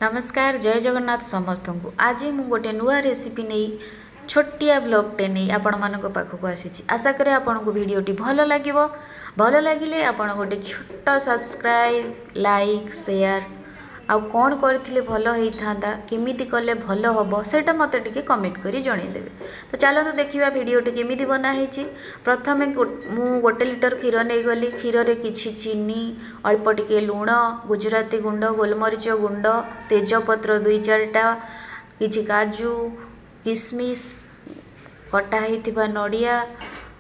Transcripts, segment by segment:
नमस्कार जय जगन्नाथ समस्त को आज मु गोटे नुआ रेसिपी नहीं छोटिया ब्लॉगटे नहीं आपण मान पाखक आसी आशा करे आपण को वीडियोटी भल लगिले आपण गोटे छोट सब्सक्राइब लाइक शेयर आउ कौन करथिले भल होइथांदा केमिति कले भल हबो सेटा मते टिके कमेंट करी जणैदेबे। तो चलो तो देखिबा वीडियोटी केमिति बना हेछि। प्रथमे मु गोटे लिटर क्षीर नै गली। क्षीर रे किछि चीनी अल्प टिके लूण गुजराती गुंड गोलमरीच गुंड तेजपत्र 2-4टा किछि काजू किशमिश कटा होइथिबा नडिया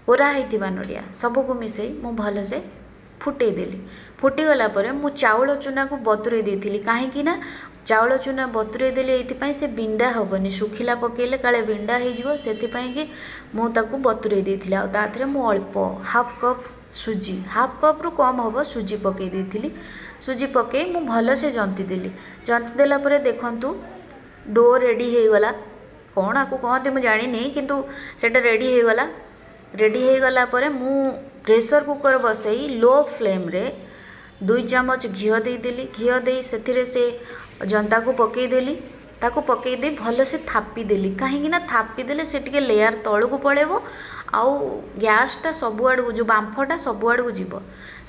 कोरा होइथिबा नडिया सब को मिसई मु भल से फुटे देली। फुटीगला मु चाउल चूना को बतुरे देती कहीं चाउल चूना बतुरे देली ये से बिंडा हेनी सुखिला पकेले काले बिंडा हो कि मुझे बतुरे देती आउ मु अल्प हाफ कप सुजी हाफ कप रु कम हम सुजी पकई देती। सुजी पकई मु भल से जंती देली। जंती देला परे देखंतु डो रेडी हो गला। कौन आपको कहते मुझे जानी किंतु सेटा रेडी हो गला। रेडी हो गला परे मु प्रेशर कुकर बसई लो फ्लेम रे 2 चम्मच घी देदेली। घी दे से जंता को पकईदेली। ताको पकईदे भल से थापी देली कहीं थापी देले से टिके लेयर तल को पड़ेबो आउ गैसटा सबुआड़ को जो बांफटा सबुआड़ को जीव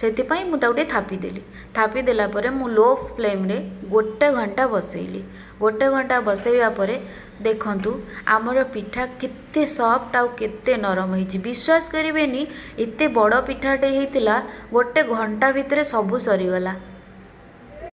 से मुझे थापी देली। थापी देला परे मु लो फ्लेम रे 1 घंटा बसैली। 1 घंटा बसैया परे देखंतु आमर पिठा केते सॉफ्ट आउ केते नरम होइछि। विश्वास करिवेनी एते बड़ पिठाटे हेतिला 1 घंटा भितरे सबु सरीगला।